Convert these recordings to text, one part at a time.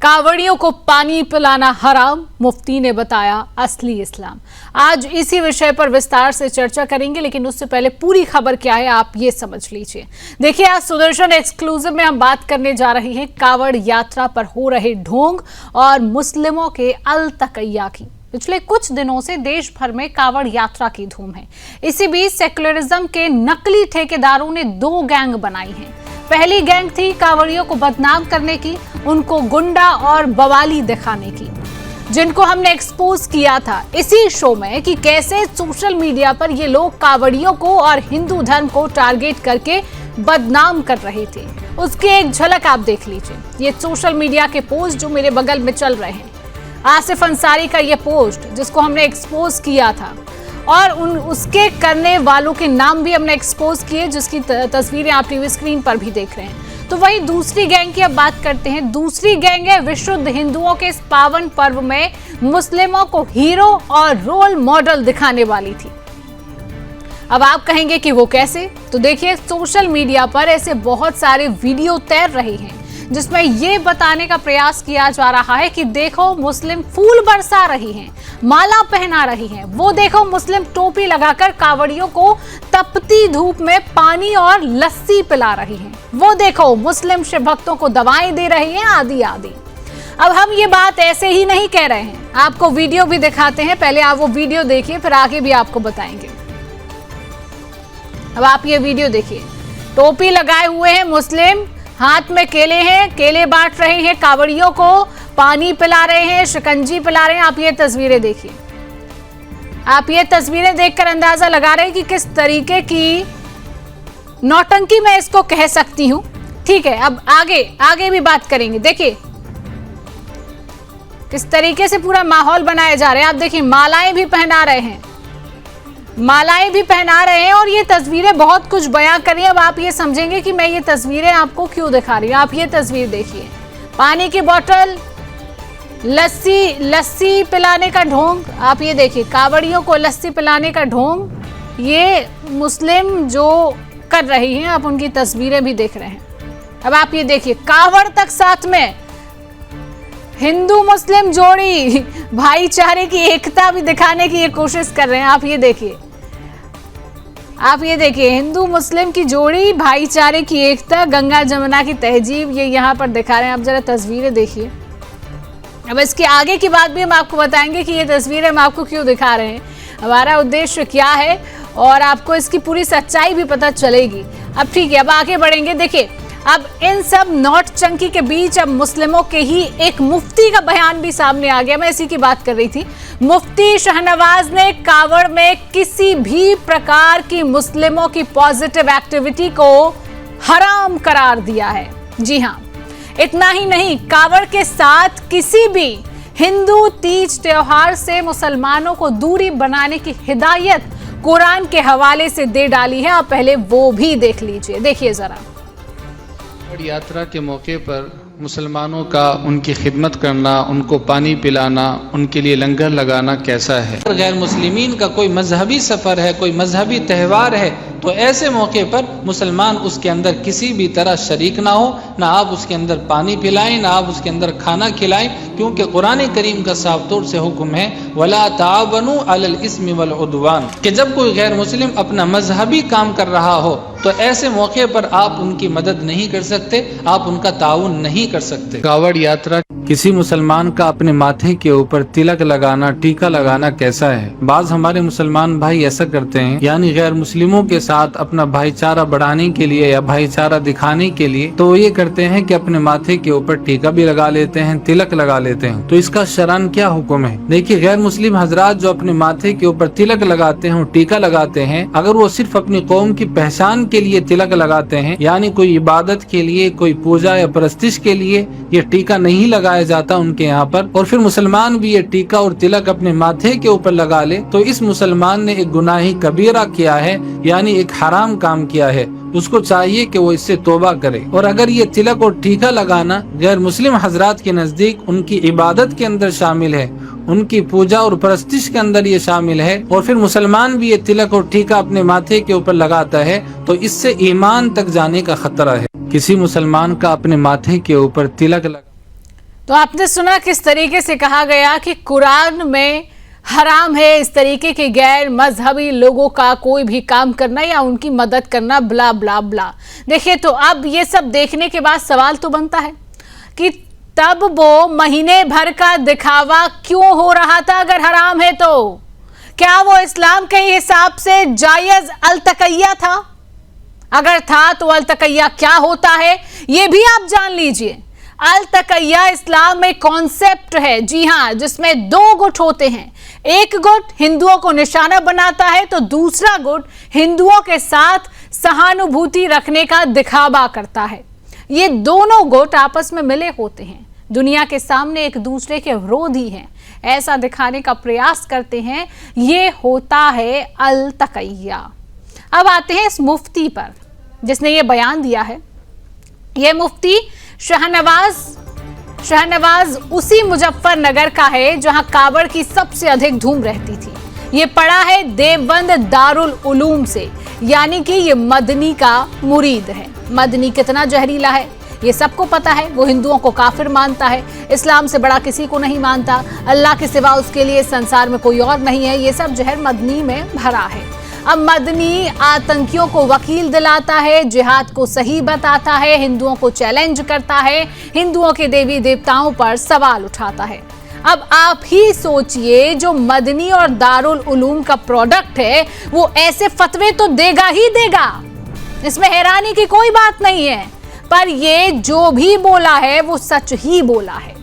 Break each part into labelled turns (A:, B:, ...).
A: कावड़ियों को पानी पिलाना हराम, मुफ्ती ने बताया असली इस्लाम। आज इसी विषय पर विस्तार से चर्चा करेंगे, लेकिन उससे पहले पूरी खबर क्या है आप ये समझ लीजिए। देखिए, आज सुदर्शन एक्सक्लूसिव में हम बात करने जा रहे हैं कावड़ यात्रा पर हो रहे ढोंग और मुस्लिमों के अलतकैया की। पिछले कुछ दिनों से देश भर में कावड़ यात्रा की धूम है। इसी बीच सेक्युलरिज्म के नकली ठेकेदारों ने दो गैंग बनाई हैं। पहली गैंग थी कावड़ियों को बदनाम करने की, उनको गुंडा और बवाली दिखाने की, जिनको हमने एक्सपोज किया था इसी शो में कि कैसे सोशल मीडिया पर ये लोग कावड़ियों को और हिंदू धर्म को टारगेट करके बदनाम कर रहे थे। उसकी एक झलक आप देख लीजिए। ये सोशल मीडिया के पोस्ट जो मेरे बगल में चल रहे हैं, आसिफ अंसारी का ये पोस्ट जिसको हमने एक्सपोज किया था और उसके करने वालों के नाम भी हमने एक्सपोज किए, जिसकी तस्वीरें आप टीवी स्क्रीन पर भी देख रहे हैं। तो वही दूसरी गैंग की अब बात करते हैं। दूसरी गैंग है विशुद्ध हिंदुओं के इस पावन पर्व में मुस्लिमों को हीरो और रोल मॉडल दिखाने वाली थी। अब आप कहेंगे कि वो कैसे? तो देखिए, सोशल मीडिया पर ऐसे बहुत सारे वीडियो तैर रहे हैं जिसमें ये बताने का प्रयास किया जा रहा है कि देखो मुस्लिम फूल बरसा रही हैं, माला पहना रही हैं। वो देखो मुस्लिम टोपी लगाकर कावड़ियों को तपती धूप में पानी और लस्सी पिला रही हैं। वो देखो मुस्लिम शिव भक्तों को दवाएं दे रही हैं, आदि आदि। अब हम ये बात ऐसे ही नहीं कह रहे हैं, आपको वीडियो भी दिखाते हैं। पहले आप वो वीडियो देखिए, फिर आगे भी आपको बताएंगे। अब आप ये वीडियो देखिए। टोपी लगाए हुए हैं मुस्लिम, हाथ में केले हैं, केले बांट रहे हैं, कावड़ियों को पानी पिला रहे हैं, शिकंजी पिला रहे हैं। आप ये तस्वीरें देखिए। आप ये तस्वीरें देखकर अंदाजा लगा रहे हैं कि किस तरीके की नौटंकी मैं इसको कह सकती हूं। ठीक है, अब आगे भी बात करेंगे। देखिए किस तरीके से पूरा माहौल बनाया जा रहा है। आप देखिए, मालाएं भी पहना रहे हैं, मालाएं भी पहना रहे हैं और ये तस्वीरें बहुत कुछ बयां कर रही हैं। अब आप ये समझेंगे कि मैं ये तस्वीरें आपको क्यों दिखा रही हूं। आप ये तस्वीर देखिए, पानी की बोतल, लस्सी पिलाने का ढोंग। आप ये देखिए, कावड़ियों को लस्सी पिलाने का ढोंग ये मुस्लिम जो कर रही हैं, आप उनकी तस्वीरें भी देख रहे हैं। अब आप ये देखिए, कावड़ तक साथ में, हिंदू मुस्लिम जोड़ी भाईचारे की एकता भी दिखाने की ये कोशिश कर रहे हैं। आप ये देखिए, आप ये देखिए, हिंदू मुस्लिम की जोड़ी, भाईचारे की एकता, गंगा जमुना की तहजीब, ये यहाँ पर दिखा रहे हैं। आप जरा तस्वीरें देखिए। अब इसके आगे की बात भी हम आपको बताएंगे कि ये तस्वीरें हम आपको क्यों दिखा रहे हैं, हमारा उद्देश्य क्या है, और आपको इसकी पूरी सच्चाई भी पता चलेगी। अब ठीक है, अब आगे बढ़ेंगे। देखिए, अब इन सब नोट चंकी के बीच अब मुस्लिमों के ही एक मुफ्ती का बयान भी सामने आ गया। मैं इसी की बात कर रही थी। मुफ्ती शाहनवाज ने कावड़ में किसी भी प्रकार की मुस्लिमों की पॉजिटिव एक्टिविटी को हराम करार दिया है। जी हाँ, इतना ही नहीं, कावड़ के साथ किसी भी हिंदू तीज त्योहार से मुसलमानों को दूरी बनाने की हिदायत कुरान के हवाले से दे डाली है। आप पहले वो भी देख लीजिए। देखिए जरा।
B: यात्रा के मौके पर मुसलमानों का उनकी खिदमत करना, उनको पानी पिलाना, उनके लिए लंगर लगाना कैसा है। गैर मुस्लिमीन का कोई मजहबी सफ़र है, कोई मजहबी त्यौहार है, तो ऐसे मौके पर मुसलमान उसके अंदर किसी भी तरह शरीक ना हो। ना आप उसके अंदर पानी पिलाएं, ना आप उसके अंदर खाना खिलाएं, क्योंकि कुरान करीम का साफ तौर से हुक्म है, वला तावनु अलल इस्मि वल उद्वान, कि जब कोई गैर मुस्लिम अपना मजहबी काम कर रहा हो तो ऐसे मौके पर आप उनकी मदद नहीं कर सकते, आप उनका ताउन नहीं कर सकते। कावड़ यात्रा किसी मुसलमान का अपने माथे के ऊपर तिलक लगाना, टीका लगाना कैसा है। बाज हमारे मुसलमान भाई ऐसा करते हैं, यानी गैर मुस्लिमों के साथ अपना भाईचारा बढ़ाने के लिए या भाईचारा दिखाने के लिए, तो वो ये करते हैं कि अपने माथे के ऊपर टीका भी लगा लेते हैं, तिलक लगा लेते हैं। तो इसका शरअन क्या हुक्म है? देखिए, गैर मुस्लिम हजरात जो अपने माथे के ऊपर तिलक लगाते हैं, टीका लगाते हैं, अगर वो सिर्फ अपनी कौम की पहचान के लिए तिलक लगाते हैं, यानी कोई इबादत के लिए, कोई पूजा या परस्तिश के लिए ये टीका नहीं लगाया जाता उनके यहाँ पर, और फिर मुसलमान भी ये टीका और तिलक अपने माथे के ऊपर लगा ले, तो इस मुसलमान ने एक गुनाही कबीरा किया है, यानी एक हराम काम किया है। उसको चाहिए कि वो इससे तौबा करे। और अगर ये तिलक और टीका लगाना गैर मुस्लिम हजरात के नजदीक उनकी इबादत के अंदर शामिल है, उनकी पूजा और परस्तिश के अंदर ये शामिल है, और फिर मुसलमान भी ये तिलक और टीका अपने माथे के ऊपर लगाता है, तो इससे ईमान तक जाने का खतरा है। किसी मुसलमान का अपने माथे के ऊपर तिलक लगा
A: तो आपने सुना किस तरीके से कहा गया कि कुरान में हराम है इस तरीके के गैर मजहबी लोगों का कोई भी काम करना या उनकी मदद करना, ब्ला ब्ला ब्ला। देखिए, तो अब ये सब देखने के बाद सवाल तो बनता है कि तब वो महीने भर का दिखावा क्यों हो रहा था? अगर हराम है तो क्या वो इस्लाम के हिसाब से जायज अलतकैया था? अगर था तो अलतकैया क्या होता है ये भी आप जान लीजिए। अलतकैया इस्लाम में कॉन्सेप्ट है, जी हां, जिसमें दो गुट होते हैं। एक गुट हिंदुओं को निशाना बनाता है तो दूसरा गुट हिंदुओं के साथ सहानुभूति रखने का दिखावा करता है। ये दोनों गुट आपस में मिले होते हैं, दुनिया के सामने एक दूसरे के विरोधी हैं, ऐसा दिखाने का प्रयास करते हैं। ये होता है अलतकैया। अब आते हैं इस मुफ्ती पर जिसने ये बयान दिया है। ये मुफ्ती शाहनवाज उसी मुजफ्फरनगर का है जहां कावड़ की सबसे अधिक धूम रहती थी। ये पढ़ा है देवबंद दारुल उलूम से, यानी कि ये मदनी का मुरीद है। मदनी कितना जहरीला है ये सबको पता है। वो हिंदुओं को काफिर मानता है, इस्लाम से बड़ा किसी को नहीं मानता, अल्लाह के सिवा उसके लिए संसार में कोई और नहीं है। ये सब जहर मदनी में भरा है। अब मदनी आतंकियों को वकील दिलाता है, जिहाद को सही बताता है, हिंदुओं को चैलेंज करता है, हिंदुओं के देवी देवताओं पर सवाल उठाता है। अब आप ही सोचिए, जो मदनी और दारुल उलूम का प्रोडक्ट है वो ऐसे फतवे तो देगा ही देगा, इसमें हैरानी की कोई बात नहीं है। पर ये जो भी बोला है वो सच ही बोला है,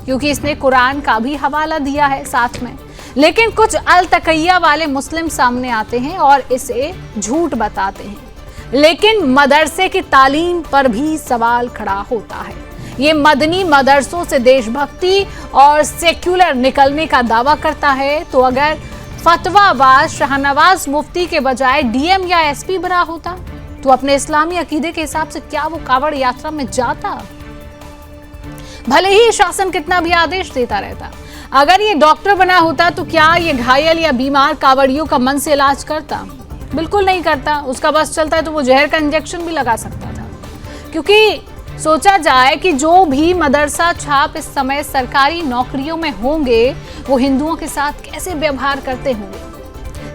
A: क्योंकि इसने कुरान का भी हवाला दिया है साथ में। लेकिन कुछ अलतकैया वाले मुस्लिम सामने आते हैं और इसे झूठ बताते हैं। लेकिन मदरसे की तालीम पर भी सवाल खड़ा होता है। ये मदनी मदरसों से देशभक्ति और सेक्युलर निकलने का दावा करता है, तो अगर फतवाबाज शाहनवाज मुफ्ती के बजाय डीएम या एसपी बना होता तो अपने इस्लामी अकीदे के हिसाब से क्या वो कावड़ यात्रा में जाता? भले ही शासन कितना भी आदेश देता रहता। अगर ये डॉक्टर बना होता तो क्या ये घायल या बीमार कावड़ियों का मन से इलाज करता? बिल्कुल नहीं करता। उसका बस चलता है तो वो जहर का इंजेक्शन भी लगा सकता था। क्योंकि सोचा जाए कि जो भी मदरसा छाप इस समय सरकारी नौकरियों में होंगे वो हिंदुओं के साथ कैसे व्यवहार करते होंगे,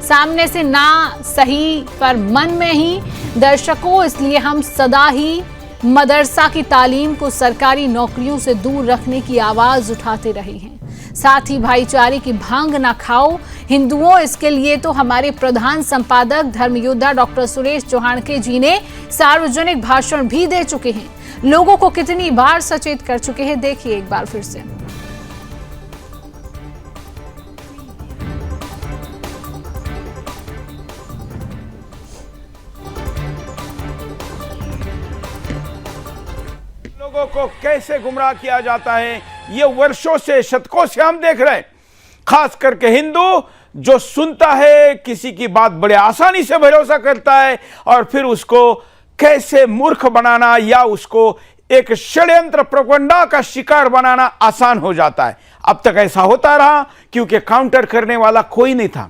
A: सामने से ना सही पर मन में ही। दर्शकों, इसलिए हम सदा ही मदरसा की तालीम को सरकारी नौकरियों से दूर रखने की आवाज उठाते रहे हैं। साथ ही भाईचारे की भांग ना खाओ हिंदुओं, इसके लिए तो हमारे प्रधान संपादक धर्म योद्धा डॉक्टर सुरेश चौहानके जी ने सार्वजनिक भाषण भी दे चुके हैं। लोगों को कितनी बार सचेत कर चुके हैं, देखिए एक बार फिर से।
C: लोगों को कैसे गुमराह किया जाता है ये वर्षों से, शतकों से हम देख रहे हैं। खास करके हिंदू जो सुनता है, किसी की बात बड़े आसानी से भरोसा करता है और फिर उसको कैसे मूर्ख बनाना या उसको एक षड्यंत्र प्रोपगंडा का शिकार बनाना आसान हो जाता है। अब तक ऐसा होता रहा क्योंकि काउंटर करने वाला कोई नहीं था।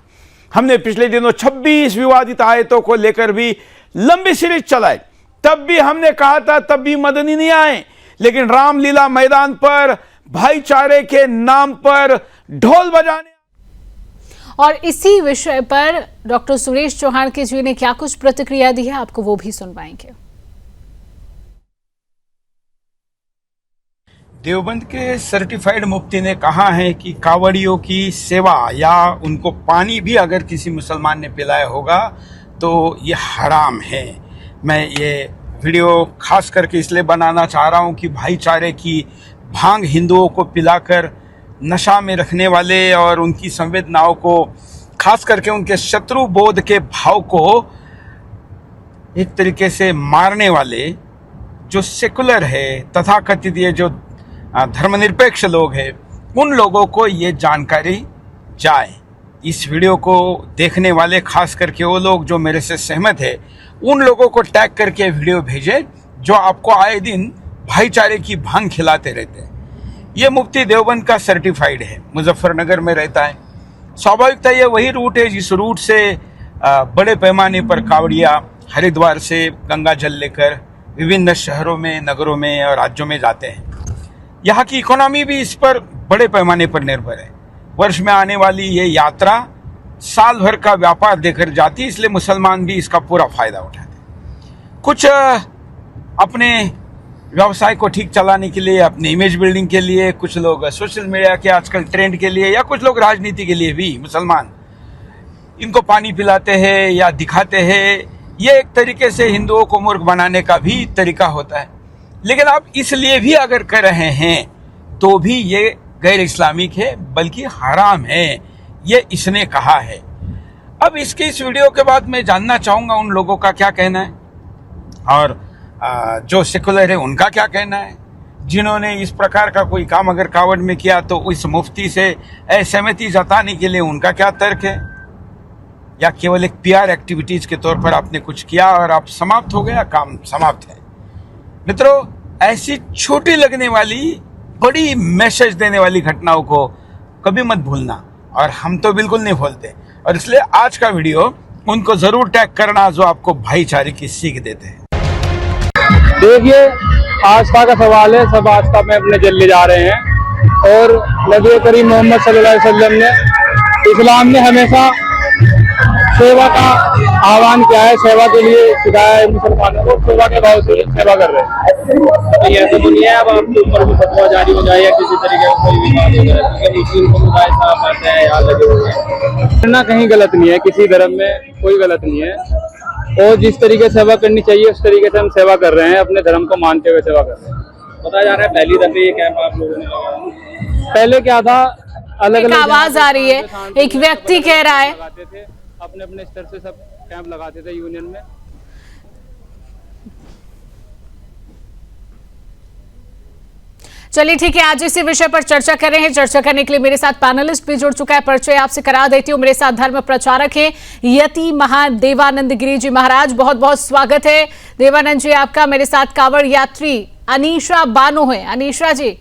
C: हमने पिछले दिनों 26 विवादित आयतों को लेकर भी लंबी सीरीज चलाई। तब भी हमने कहा था, तब भी मदनी नहीं आए, लेकिन रामलीला मैदान पर भाईचारे के नाम पर ढोल बजाने।
A: और इसी विषय पर डॉक्टर सुरेश चौहानके जी ने क्या कुछ प्रतिक्रिया दी है, आपको वो भी सुनवाएंगे।
C: देवबंद के सर्टिफाइड मुफ्ती ने कहा है कि कावड़ियों की सेवा या उनको पानी भी अगर किसी मुसलमान ने पिलाया होगा तो ये हराम है। मैं ये वीडियो खास करके इसलिए बनाना चाह रहा हूँ कि भाईचारे की भांग हिंदुओं को पिलाकर नशा में रखने वाले और उनकी संवेदनाओं को, खास करके उनके शत्रु बोध के भाव को एक तरीके से मारने वाले जो सेकुलर है, तथाकथित ये जो धर्मनिरपेक्ष लोग हैं, उन लोगों को ये जानकारी जाए। इस वीडियो को देखने वाले, खास करके वो लोग जो मेरे से सहमत है, उन लोगों को टैग करके वीडियो भेजे जो आपको आए दिन भाईचारे की भांग खिलाते रहते हैं। ये मुफ्ती देवबंद का सर्टिफाइड है, मुजफ्फरनगर में रहता है। स्वाभाविकता ये वही रूट है जिस रूट से बड़े पैमाने पर कावड़िया हरिद्वार से गंगा जल लेकर विभिन्न शहरों में, नगरों में और राज्यों में जाते हैं। यहाँ की इकोनॉमी भी इस पर बड़े पैमाने पर निर्भर है। वर्ष में आने वाली ये यात्रा साल भर का व्यापार देकर जाती है, इसलिए मुसलमान भी इसका पूरा फायदा उठाते। कुछ अपने व्यवसाय को ठीक चलाने के लिए, अपने इमेज बिल्डिंग के लिए, कुछ लोग सोशल मीडिया के आजकल ट्रेंड के लिए, या कुछ लोग राजनीति के लिए भी मुसलमान इनको पानी पिलाते हैं या दिखाते हैं। ये एक तरीके से हिंदुओं को मूर्ख बनाने का भी तरीका होता है। लेकिन आप इसलिए भी अगर कर रहे हैं तो भी ये गैर इस्लामिक है, बल्कि हराम है, ये इसने कहा है। अब इसके इस वीडियो के बाद मैं जानना चाहूँगा उन लोगों का क्या कहना है, और जो सेकुलर है उनका क्या कहना है। जिन्होंने इस प्रकार का कोई काम अगर कावड़ में किया तो इस मुफ्ती से असहमति जताने के लिए उनका क्या तर्क है, या केवल एक पीआर एक्टिविटीज के तौर पर आपने कुछ किया और आप समाप्त हो गया, काम समाप्त है। मित्रों, ऐसी छोटी लगने वाली बड़ी मैसेज देने वाली घटनाओं को कभी मत भूलना, और हम तो बिल्कुल नहीं भूलते। और इसलिए आज का वीडियो उनको जरूर टैग करना जो आपको भाईचारे की सीख देते हैं।
D: देखिए, आस्था का सवाल है, सब आस्था में अपने जल ले जा रहे हैं। और नबी करीम मोहम्मद सल्लल्लाहु अलैहि वसल्लम ने, इस्लाम ने हमेशा सेवा का आह्वान किया है, सेवा के लिए सिखाया है मुसलमानों को, सेवा के भाव से सेवा कर रहे हैं।
E: ये ऐसा तो नहीं है अब आपके ऊपर भी फतवा जारी हो जाए या किसी तरीके का कोई भी बात वगैरह, क्योंकि मुस्लिम समुदाय साहब आते हैं यहाँ लगे हुए हैं।
D: करना कहीं गलत नहीं है, किसी धर्म में कोई गलत नहीं है। और जिस तरीके से सेवा करनी चाहिए उस तरीके से हम सेवा कर रहे हैं, अपने धर्म को मानते हुए सेवा कर रहे हैं।
E: बताया जा रहा है पहली दफे ये कैंप आप लोगों ने लगाया।
D: पहले क्या था, अलग अलग
A: आवाज आ रही है, एक व्यक्ति कह रहा है,
D: अपने अपने स्तर से सब कैंप लगाते थे यूनियन में।
A: चलिए ठीक है, आज इसी विषय पर चर्चा कर रहे हैं। चर्चा करने के लिए मेरे साथ पैनलिस्ट भी जुड़ चुका है, परिचय आपसे करा देती हूँ। मेरे साथ धर्म प्रचारक हैं यति महान देवानंद गिरी जी महाराज, बहुत बहुत स्वागत है देवानंद जी आपका। मेरे साथ कांवड़ यात्री अनीशा बानो है। अनीशा जी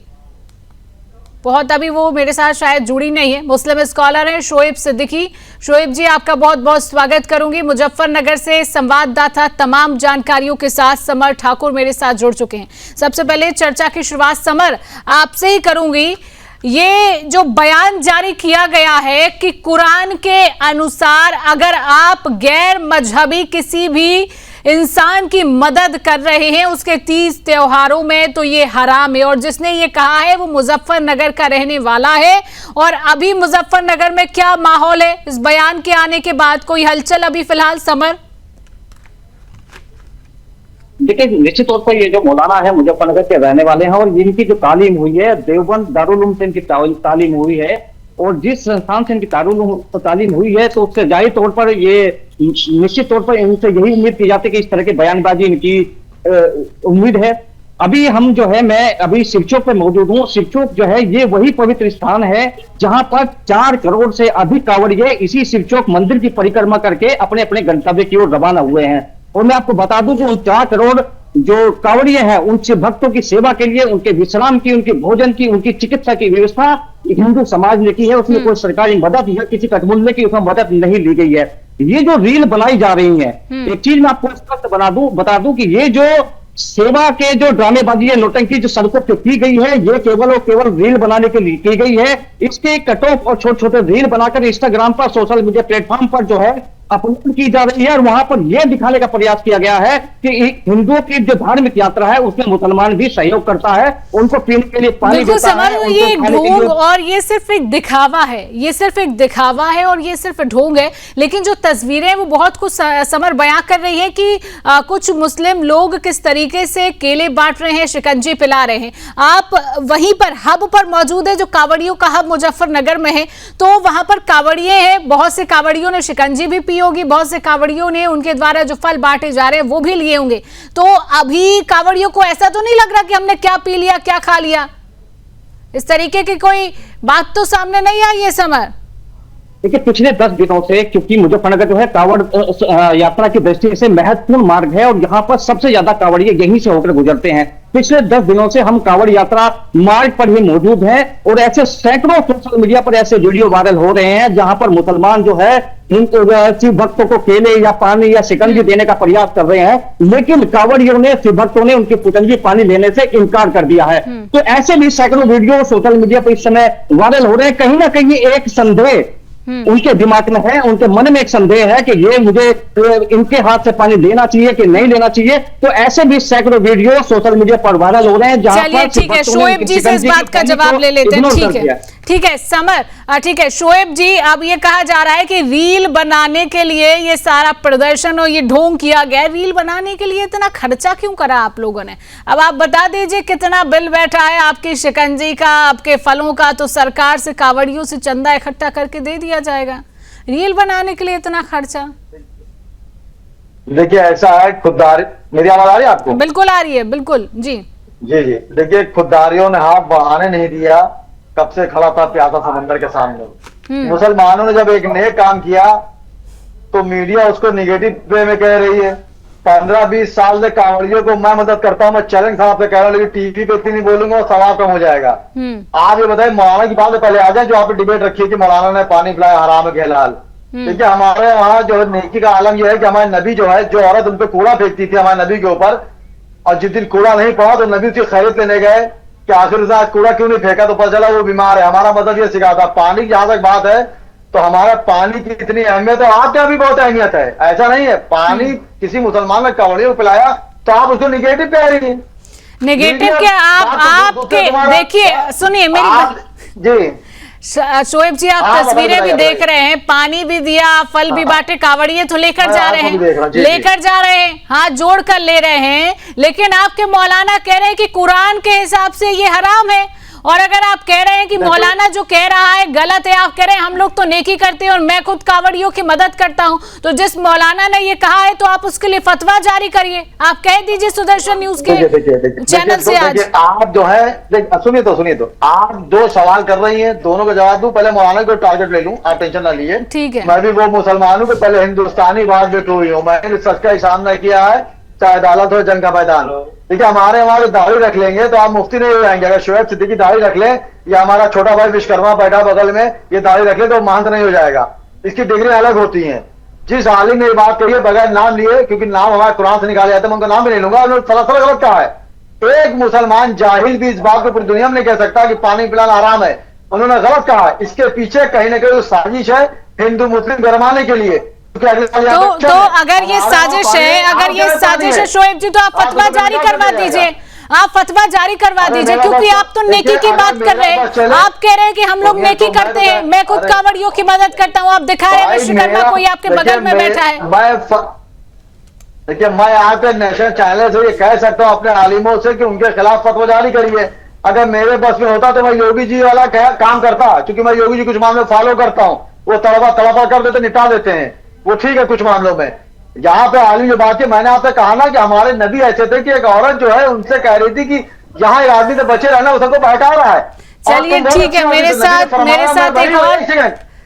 A: बहुत, अभी वो मेरे साथ शायद जुड़ी नहीं है। मुस्लिम स्कॉलर हैं शोएब सिद्दीकी। शोएब जी आपका बहुत बहुत स्वागत करूंगी। मुजफ्फरनगर से संवाददाता तमाम जानकारियों के साथ समर ठाकुर मेरे साथ जुड़ चुके हैं। सबसे पहले चर्चा की शुरुआत समर आपसे ही करूंगी। ये जो बयान जारी किया गया है कि कुरान के अनुसार अगर आप गैर मजहबी किसी भी इंसान की मदद कर रहे हैं उसके 30 त्योहारों में, तो ये हराम है। और जिसने ये कहा है वो मुजफ्फरनगर का रहने वाला है। और अभी मुजफ्फरनगर में क्या माहौल है इस बयान के आने के बाद, कोई हलचल अभी फिलहाल समर?
E: देखिए, निश्चित तौर पर ये जो मौलाना है मुजफ्फरनगर के रहने वाले हैं, और इनकी जो तालीम हुई है देवबंद दारुल उलूम से इनकी तालीम हुई है, और जिस संस्थान से इनकी तालीम हुई है तो उससे जाहिर तौर पर ये निश्चित तौर पर इनसे यही उम्मीद की जाती है कि इस तरह की बयानबाजी इनकी उम्मीद है। अभी हम जो है, मैं अभी शिवचौक पर मौजूद हूँ। शिवचौक जो है ये वही पवित्र स्थान है जहां पर 4 करोड़ से अधिक कांवड़िए इसी शिवचौक मंदिर की परिक्रमा करके अपने अपने गंतव्य की ओर रवाना हुए हैं। और मैं आपको बता दूं कि उन 4 करोड़ जो कांवड़िए हैं उनसे भक्तों की सेवा के लिए, उनके विश्राम की, उनके भोजन की, उनकी चिकित्सा की व्यवस्था हिंदू समाज ने की है। उसमें कोई सरकारी मदद या किसी कटमुल्ले की उसमें मदद नहीं ली गई है। ये जो रील बनाई जा रही है, एक चीज मैं आपको स्पष्ट बता दूं कि ये जो सेवा के जो ड्रामेबाजी है, नौटंकी जो सड़कों पे की गई है, ये केवल और केवल रील बनाने के लिए की गई है। इसके कट ऑफ और छोटे छोटे रील बनाकर इंस्टाग्राम पर, सोशल मीडिया प्लेटफॉर्म पर जो है अपलोड की जा रही है। और वहां पर यह दिखाने का प्रयास किया गया है कि हिंदुओं की जो धार्मिक यात्रा है उसमें मुसलमान भी सहयोग करता है, उनको पीने के लिए पानी देता है।
A: ये ढोंग और ये सिर्फ एक दिखावा है, ये सिर्फ एक दिखावा है और ये सिर्फ ढोंग है। लेकिन जो तस्वीरें वो बहुत कुछ समर बयां कर रही है कि कुछ मुस्लिम लोग किस तरीके से केले बांट रहे हैं, शिकंजी पिला रहे हैं। आप वहीं पर हब पर मौजूद है, जो कांवड़ियों का हब मुजफ्फरनगर में है, तो वहां पर कांवड़िए हैं, बहुत से कांवड़ियों ने शिकंजी भी पी होगी, बहुत से कांवड़ियों ने उनके द्वारा जो फल बांटे जा रहे हैं वो भी लिए होंगे। तो अभी कांवड़ियों को ऐसा तो नहीं लग रहा कि हमने क्या पी लिया, क्या खा लिया, इस तरीके की कोई बात तो सामने नहीं आई है समर?
E: देखिए, पिछले 10 दिनों से क्योंकि मुजफ्फरनगर जो है कांवड़ यात्रा की दृष्टि से महत्वपूर्ण मार्ग है और यहाँ पर सबसे ज्यादा कांवड़िए यहीं से होकर गुजरते हैं। पिछले 10 दिनों से हम कांवड़ यात्रा मार्ग पर ही मौजूद हैं और ऐसे सैकड़ों सोशल मीडिया पर ऐसे वीडियो वायरल हो रहे हैं जहां पर मुसलमान जो है शिव भक्तों को केले या पानी या शिकंजी देने का प्रयास कर रहे हैं, लेकिन कांवड़ियों ने, शिव भक्तों ने उनकी शिकंजी पानी लेने से इनकार कर दिया है। तो ऐसे भी सैकड़ों वीडियो सोशल मीडिया पर इस समय वायरल हो रहे हैं। कहीं ना कहीं एक संदेह उनके दिमाग में है, उनके मन में एक संदेह है कि ये मुझे इनके हाथ से पानी लेना चाहिए कि नहीं लेना चाहिए। तो ऐसे भी सैकड़ों वीडियो सोशल मीडिया पर वायरल हो रहे हैं जहां
A: चलिए ठीक है, शोएब जी से इस बात का जवाब ले लेते हैं। ठीक है समर, ठीक है शोएब जी, अब ये कहा जा रहा है कि रील बनाने के लिए ये सारा प्रदर्शन और ये ढोंग किया गया। रील बनाने के लिए इतना खर्चा क्यों करा आप लोगों ने? अब आप बता दीजिए कितना बिल बैठा है आपकी शिकंजी का, आपके फलों का? तो सरकार से, कांवड़ियों से चंदा इकट्ठा करके दे दिया जाएगा। रील बनाने के लिए इतना खर्चा?
F: देखिए ऐसा है, खुददारी, मेरी आवाज आ रही है आपको?
A: बिल्कुल आ रही है, बिल्कुल जी
F: जी जी। देखिए खुददारियों ने हाथ बढ़ाने नहीं दिया, कब से खड़ा था प्यासा समंदर के सामने। मुसलमानों ने जब एक नेक काम किया तो मीडिया उसको निगेटिव वे में कह रही है। 15-20 साल से कांवड़ियों को मैं मदद करता हूं, मैं चैलेंज साहब से कह रहा हूं, लेकिन टीवी पे इतनी नहीं बोलूंगा और सवाल कम हो जाएगा। आप ये बताइए, मौलाना की बात पहले आ जाए, जो आप डिबेट रखी है कि मौलाना ने पानी पिलाया हराम है हलाल। देखिए हमारे यहाँ जो नेकी का आलम यह है कि हमारे नबी जो है, जो औरत उनपे कूड़ा फेंकती थी हमारे नबी के ऊपर, और जिस दिन कूड़ा नहीं पड़ा तो नबी उसकी खैरियत लेने गए कि आखिर कूड़ा क्यों नहीं फेंका, तो पता चला वो बीमार है। हमारा मतलब ये सिखाता पानी की जहां तक बात है तो हमारा पानी की इतनी अहमियत है, आपके यहाँ भी बहुत अहमियत है, ऐसा नहीं है। पानी किसी मुसलमान ने कांवड़ियों को पिलाया तो आप उसको निगेटिव कह रही है।
A: नेगेटिव क्या? आपके देखिए, सुनिए मेरी जी शोएब जी, आप तस्वीरें भी देख रहे हैं, पानी भी दिया, फल भी बांटे, कांवड़िए तो लेकर जा रहे हैं, हाथ जोड़ कर ले रहे हैं, लेकिन आपके मौलाना कह रहे हैं कि कुरान के हिसाब से ये हराम है। और अगर आप कह रहे हैं कि मौलाना जो कह रहा है गलत है, आप कह रहे हैं हम लोग तो नेकी करते हैं और मैं खुद कांवड़ियों की मदद करता हूं, तो जिस मौलाना ने ये कहा है तो आप उसके लिए फतवा जारी करिए। आप कह दीजिए सुदर्शन न्यूज के चैनल से आज।
F: आप जो है सुनिए तो आप 2 सवाल कर रही हैं, दोनों का जवाब दूं। पहले मौलाना को टारगेट ले लूं, आप टेंशन ना लिए।
A: ठीक है,
F: मैं भी वो मुसलमानों के पहले हिंदुस्तानी बात बेटू हुई हूँ, मैंने सच का सामना किया है, चाहे अदालत हो जंग का मैदान। देखिए हमारे वहां दाढ़ी रख लेंगे तो आप मुफ्ती नहीं हो जाएंगे। अगर शोएब सिद्दीकी दाढ़ी रख ले या हमारा छोटा भाई विश्वकर्मा बैठा बगल में ये दाढ़ी रख ले तो महंत नहीं हो जाएगा। इसकी डिग्री अलग होती है। जिस आलिम ने ये बात कही है बगैर नाम लिए, क्योंकि नाम हमारे कुरान से निकाले जाते हैं, मैं उनका नाम भी नहीं लूंगा, सरासर गलत कहा है। एक मुसलमान जाहिल भी इस बात को पूरी दुनिया में नहीं कह सकता कि पानी पिलाना हराम है, उन्होंने गलत कहा है। इसके पीछे कहीं ना कहीं साजिश है हिंदू मुस्लिम गरमाने के लिए।
A: तो अगर ये साजिश है शोएब जी, तो आप फतवा जारी करवा दीजिए, आप फतवा जारी करवा दीजिए, क्योंकि आप तो नेकी की बात कर रहे हैं। आप कह रहे हैं कि हम लोग नेकी करते हैं, मैं खुद कांवड़ियों की मदद करता हूं, आप दिखा रहे हैं विश्वकर्मा कोई आपके बगल में बैठा है।
F: देखिए मैं आके नेशनल चैनल से ये कह सकता हूँ अपने आलिमों से कि उनके खिलाफ फतवा जारी करिए। अगर मेरे बस में होता तो मैं योगी जी वाला काम करता, क्योंकि मैं योगी जी कुछ मामले फॉलो करता हूँ। वो तड़पा कर देते, निपटा देते हैं, वो ठीक है कुछ मामलों में। यहाँ पे आलिम जो बात है, मैंने आपसे कहा ना कि हमारे नबी ऐसे थे कि एक औरत जो है उनसे कह रही थी कि यहाँ एक आदमी से बचे रहना, उसको बहका रहा है।
A: चलिए ठीक है, मेरे साथ एक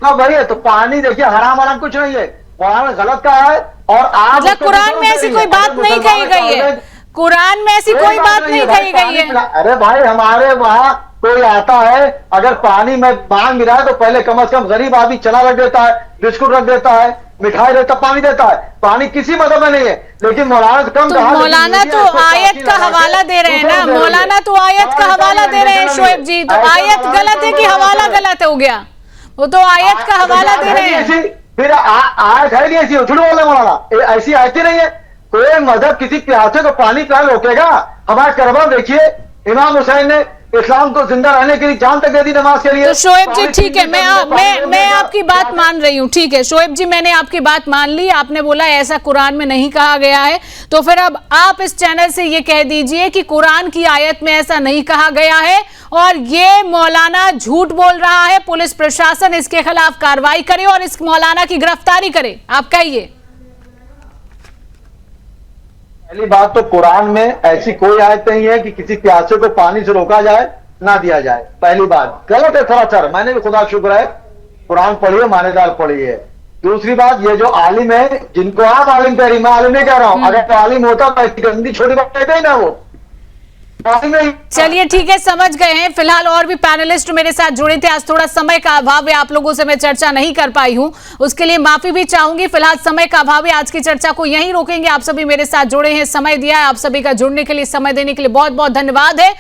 A: और
F: वही है। तो पानी देखिए हराम कुछ नहीं है, कुरान में गलत कहा है। और आप
A: मतलब कुरान में ऐसी कोई बात नहीं कही गई है, कुरान में ऐसी कोई बात नहीं कही गई है।
F: अरे भाई हमारे वहाँ कोई आता है अगर पानी में मांग रहा है तो पहले कम से कम गरीब आदमी चना रख देता है, बिस्कुट रख देता है, मिठाई देता, पानी देता है। पानी किसी मदद में नहीं है, लेकिन मौलाना कम
A: तो मौलाना तो आयत का हवाला दे रहे हैं ना, मौलाना तो आयत का हवाला दे रहे हैं शोएब जी। तो आयत गलत है कि हवाला गलत हो गया? वो तो आयत का हवाला दे रहे हैं।
F: फिर आयत है नहीं ऐसी, उछड़ू वाले मौलाना, ऐसी आयत नहीं है। कोई मजहब किसी प्यासे को पानी पिलाने रोकेगा? हमारे करबला देखिए, इमाम हुसैन ने इस्लाम को जिंदा रहने के लिए जान तक दे दी नमाज के लिए।
A: तो शोएब जी ठीक है, मैं आपकी बात मान रही हूँ, ठीक है शोएब जी, मैंने आपकी बात मान ली। आपने बोला ऐसा कुरान में नहीं कहा गया है, तो फिर अब आप इस चैनल से ये कह दीजिए कि कुरान की आयत में ऐसा नहीं कहा गया है और ये मौलाना झूठ बोल रहा है। पुलिस प्रशासन इसके खिलाफ कार्रवाई करे और इस मौलाना की गिरफ्तारी करे। आप कहिए।
F: पहली बात तो कुरान में ऐसी कोई आयत नहीं है कि किसी प्यासे को पानी से रोका जाए ना दिया जाए। पहली बात गलत है सरासर। मैंने भी खुदा शुक्र है कुरान पढ़ी है, मानेदार पढ़ी है। दूसरी बात, ये जो आलिम है जिनको आप आलिम कह रही, मैं आलिम नहीं कह रहा हूं। अगर तो आलिम होता तो ऐसी गंदी छोटी बात कहते ही ना वो।
A: चलिए ठीक है, समझ गए हैं। फिलहाल और भी पैनलिस्ट मेरे साथ जुड़े थे, आज थोड़ा समय का अभाव है, आप लोगों से मैं चर्चा नहीं कर पाई हूं, उसके लिए माफी भी चाहूंगी। फिलहाल समय का अभाव है, आज की चर्चा को यहीं रोकेंगे। आप सभी मेरे साथ जुड़े हैं, समय दिया है, आप सभी का जुड़ने के लिए, समय देने के लिए बहुत बहुत धन्यवाद है।